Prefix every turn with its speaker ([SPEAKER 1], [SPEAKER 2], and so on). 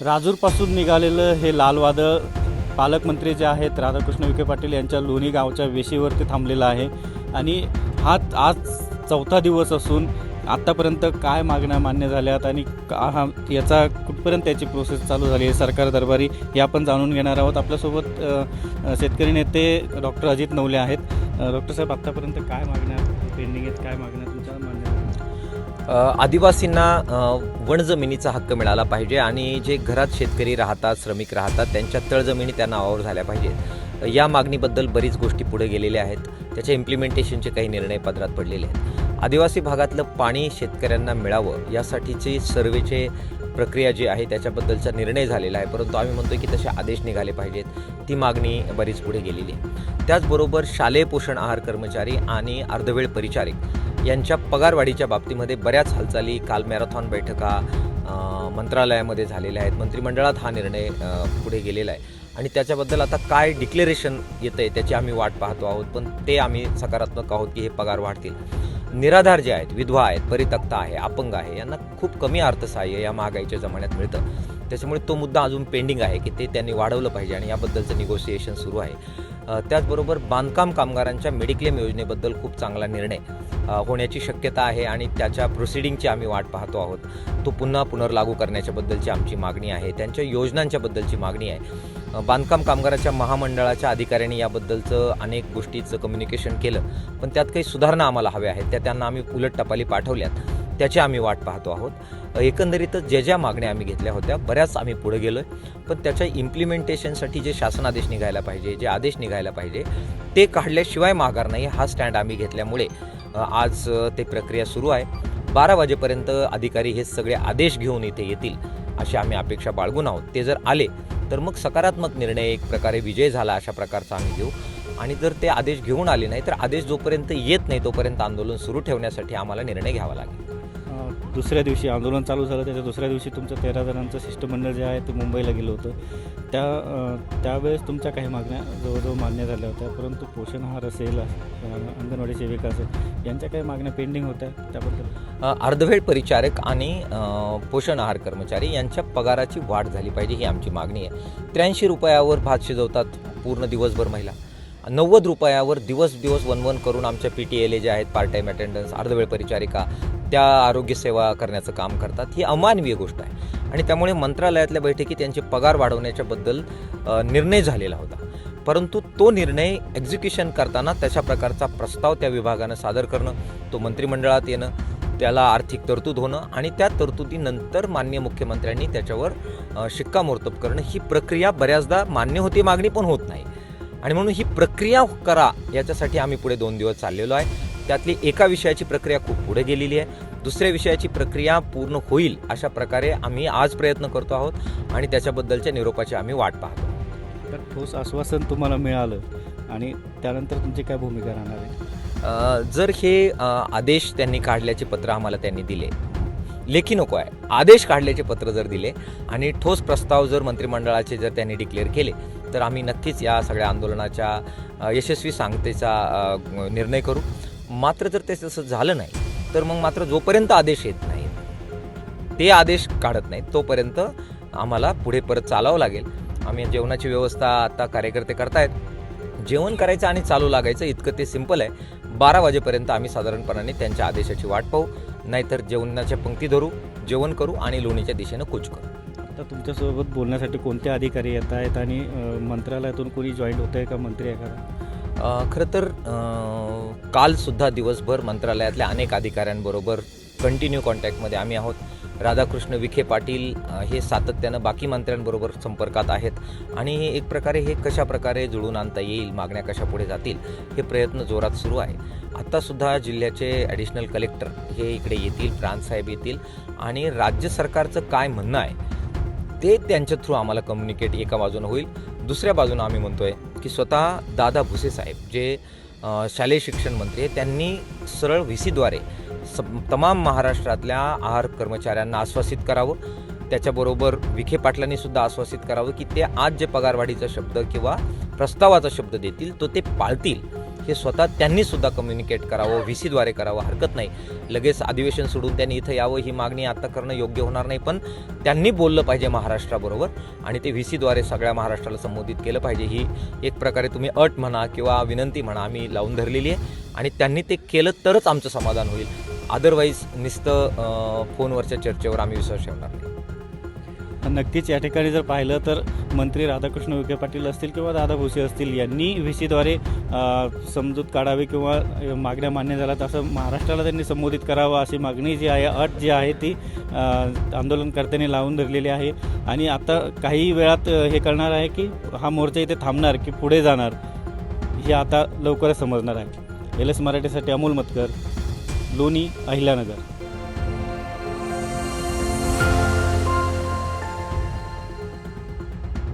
[SPEAKER 1] राजूरपासून निघालेलं हे लाल वादळ पालकमंत्री जे आहेत राधाकृष्ण विखे पाटील यांच्या लोणी गावच्या वेशीवरती थांबलेलं आहे आणि हा आज चौथा दिवस असून आत्तापर्यंत काय मागण्या मान्य झाल्यात आणि याचा कुठपर्यंत याची प्रोसेस चालू झाली आहे सरकार दरबारी हे आपण जाणून घेणार आहोत. आपल्यासोबत शेतकरी नेते डॉक्टर अजित नवले आहेत. डॉक्टर साहेब, आत्तापर्यंत काय मागण्या पेंडिंग आहेत, काय मागण्या तुमच्या मान्य झाल्या?
[SPEAKER 2] आदिवासींना वन जमिनीचा हक्क मिळाला पाहिजे आणि जे घरात शेतकरी राहतात, श्रमिक राहतात, त्यांच्या तळजमिनी त्या नावावर झाल्या पाहिजेत. या मागणीबद्दल बरीच गोष्टी पुढे गेलेल्या आहेत. त्याच्या इम्प्लिमेंटेशनचे काही निर्णय पदरात पडलेले आहेत. आदिवासी भागातलं पाणी शेतकऱ्यांना मिळावं यासाठीचे सर्वेचे प्रक्रिया जी आहे त्याच्याबद्दलचा निर्णय झालेला आहे, परंतु आम्ही म्हणतो की तसे आदेश निघाले पाहिजेत. ती मागणी बरीच पुढे गेलेली आहे. त्याचबरोबर शालेय पोषण आहार कर्मचारी आणि अर्धवेळ परिचारिक यांच्या पगारवाढीच्या बाबतीमध्ये बऱ्याच हालचाली काल मॅरेथॉन बैठका मंत्रालयामध्ये झालेल्या आहेत. मंत्रिमंडळात हा निर्णय पुढे गेलेला आहे आणि त्याच्याबद्दल आता काय डिक्लेरेशन येतं आहे त्याची आम्ही वाट पाहतो आहोत, पण ते आम्ही सकारात्मक आहोत की हे पगार वाढतील. निराधार जे आहेत, विधवा आहेत, परित्यक्ता आहे, अपंग आहे, यांना खूप कमी अर्थसहाय्य या महागाईच्या जमान्यात मिळतं. त्याच्यामुळे तो मुद्दा अजून पेंडिंग आहे की ते त्यांनी वाढवलं पाहिजे आणि याबद्दलचं निगोसिएशन सुरू आहे. त्याचबरोबर बांधकाम कामगारांच्या मेडिक्लेम योजनेबद्दल खूप चांगला निर्णय होण्याची शक्यता आहे आणि त्याच्या प्रोसिडिंगची आम्ही वाट पाहतो आहोत. तो पुन्हा पुनर्लागू करण्याच्या बद्दलची आमची मागणी आहे. त्यांच्या योजनांच्या बद्दलची मागणी आहे. बांधकाम कामगाराच्या महामंडळाच्या अधिकाऱ्यांनी याबद्दलचं अनेक गोष्टीचं कम्युनिकेशन केलं, पण त्यात काही सुधारणा आम्हाला हव्या आहेत. त्या त्यांना आम्ही उलट टपाली पाठवल्यात, त्याची आम्ही वाट पाहतो आहोत. एकंदरीतच ज्या मागण्या आम्ही घेतल्या होत्या बऱ्याच आम्ही पुढे गेलो आहे, पण त्याच्या इम्प्लिमेंटेशनसाठी जे शासनादेश निघायला पाहिजे, जे आदेश निघायला पाहिजे ते काढल्याशिवाय माघार नाही, हा स्टँड आम्ही घेतल्यामुळे आज ते प्रक्रिया सुरू आहे. 12 वाजेपर्यंत अधिकारी हे सगळे आदेश घेऊन इथे येतील अशी आम्ही अपेक्षा बाळगून आहोत. ते जर आले तर मग सकारात्मक निर्णय, एक प्रकारे विजय झाला अशा प्रकारचा आम्ही घेऊ. आणि जर ते आदेश घेऊन आले नाही तर आदेश जोपर्यंत येत नाही तोपर्यंत आंदोलन सुरू ठेवण्यासाठी आम्हाला निर्णय घ्यावा लागेल.
[SPEAKER 1] दुसऱ्या दिवशी आंदोलन चालू झालं, त्याच्या दुसऱ्या दिवशी तुमचं 13 जणांचं शिष्टमंडळ जे आहे ते मुंबईला गेलं होतं. त्यावेळेस तुमच्या काही मागण्या जवळजवळ मान्य झाल्या होत्या, परंतु पोषण आहार असेल, अंगणवाडी सेविका असेल, यांच्या काही मागण्या पेंडिंग होत्या. त्याबद्दल
[SPEAKER 2] अर्धवेळ परिचारक आणि पोषण आहार कर्मचारी यांच्या पगाराची वाढ झाली पाहिजे ही आमची मागणी आहे. 83 रुपयावर भात शिजवतात पूर्ण दिवसभर महिला. 90 रुपयावर दिवस 1-1 करून आमच्या PTLA जे आहेत, पार्ट टाईम अटेंडन्स, अर्धवेळ परिचारिका, त्या आरोग्य सेवा करण्याचं काम करतात. ही अमानवीय गोष्ट आहे आणि त्यामुळे मंत्रालयातल्या बैठकीत त्यांचे पगार वाढवण्याच्या बद्दल निर्णय झालेला होता, परंतु तो निर्णय एक्झिक्युशन करताना तशा प्रकारचा प्रस्ताव त्या विभागानं सादर करणं, तो मंत्रिमंडळात येणं, त्याला आर्थिक तरतूद होणं आणि त्या तरतुदीनंतर माननीय मुख्यमंत्र्यांनी त्याच्यावर शिक्कामोर्तब करणं, ही प्रक्रिया बऱ्याचदा मान्य होती मागणी पण होत नाही. आणि म्हणून ही प्रक्रिया करा याच्यासाठी आम्ही पुढे 2 दिवस चाललेलो आहे. त्यातली एका विषयाची प्रक्रिया खूप पुढे गेलेली आहे, दुसऱ्या विषयाची प्रक्रिया पूर्ण होईल अशा प्रकारे आम्ही आज प्रयत्न करतो आहोत आणि त्याच्याबद्दलच्या निरोपाची आम्ही वाट पाहतो.
[SPEAKER 1] तर ठोस आश्वासन तुम्हाला मिळालं आणि त्यानंतर तुमची काय भूमिका राहणार आहे?
[SPEAKER 2] जर हे आदेश त्यांनी काढल्याचे पत्र आम्हाला त्यांनी दिले, लेखी नको आहे, आदेश काढल्याचे पत्र जर दिले आणि ठोस प्रस्ताव जर मंत्रिमंडळाचे जर त्यांनी डिक्लेअर केले तर आम्ही नक्कीच या सगळ्या आंदोलनाच्या यशस्वी सांगतेचा निर्णय करू. मात्र जर ते तसं झालं नाही तर मग मात्र जोपर्यंत आदेश येत नाही, ते आदेश काढत नाहीत, तोपर्यंत आम्हाला पुढे परत चालावं लागेल. आम्ही जेवणाची व्यवस्था आता कार्यकर्ते करतायत. जेवण करायचं आणि चालू लागायचं, इतकं ते सिंपल आहे. 12 वाजेपर्यंत आम्ही साधारणपणाने त्यांच्या आदेशाची वाट पाहू, नाहीतर जेवणाच्या पंक्ती धरू, जेवण करू आणि लोणीच्या दिशेनं कूच करू.
[SPEAKER 1] आता तुमच्यासोबत बोलण्यासाठी कोणते अधिकारी येत आहेत आणि मंत्रालयातून कोणी जॉईंट होत आहे का, मंत्री आहे का?
[SPEAKER 2] खरं तर कालसुद्धा दिवसभर मंत्रालयातल्या अनेक अधिकाऱ्यांबरोबर कंटिन्यू कॉन्टॅक्टमध्ये आम्ही आहोत. राधाकृष्ण विखे पाटील हे सातत्यानं बाकी मंत्र्यांबरोबर संपर्कात आहेत आणि एक प्रकारे हे कशा प्रकारे जुळून आणता येईल, मागण्या कशा पुढे जातील, हे प्रयत्न जोरात सुरू आहे. आत्तासुद्धा जिल्ह्याचे ॲडिशनल कलेक्टर हे इकडे येतील, प्रांत साहेब येतील आणि राज्य सरकारचं काय म्हणणं आहे ते त्यांच्या थ्रू आम्हाला कम्युनिकेट एका बाजूनं होईल. दुसऱ्या बाजूनं आम्ही म्हणतोय की स्वतः दादा भुसे साहेब जे शालेय शिक्षण मंत्री आहेत, त्यांनी सरळ VCद्वारे तमाम महाराष्ट्रातल्या आहार कर्मचाऱ्यांना आश्वासित करावं. त्याच्याबरोबर विखे पाटलांनी सुद्धा आश्वासित करावं की ते आज जे पगारवाढीचा शब्द किंवा प्रस्तावाचा शब्द देतील तो ते पाळतील हे स्वतः त्यांनीसुद्धा कम्युनिकेट करावं, व्ही सीद्वारे करावं. हरकत नाही, लगेच अधिवेशन सोडून त्यांनी इथं यावं ही मागणी आत्ता करणं योग्य होणार नाही. पण त्यांनी बोललं पाहिजे महाराष्ट्राबरोबर आणि ते व्ही सीद्वारे सगळ्या महाराष्ट्राला संबोधित केलं पाहिजे. ही एक प्रकारे तुम्ही अट म्हणा किंवा विनंती म्हणा आम्ही लावून धरलेली आहे आणि त्यांनी ते केलं तरच आमचं समाधान होईल. अदरवाईज नुसतं फोनवरच्या चर्चेवर आम्ही विश्वास ठेवणार नाही.
[SPEAKER 1] नक्कीच या ठिकाणी जर पाहिलं तर मंत्री राधाकृष्ण विखे पाटील असतील किंवा दादा भुसे असतील यांनी व्ही सीद्वारे समजूत काढावी किंवा मागण्या मान्य झाल्यात असं महाराष्ट्राला त्यांनी संबोधित करावं अशी मागणी जी आहे, अट जी आहे ती आंदोलनकर्त्यांनी लावून धरलेली आहे. आणि आता काही वेळात हे कळणार आहे की हा मोर्चा इथे थांबणार की पुढे जाणार हे आता लवकरच समजणार आहे. LS मराठीसाठी अमोल मतकर, लोणी, अहिल्यानगर.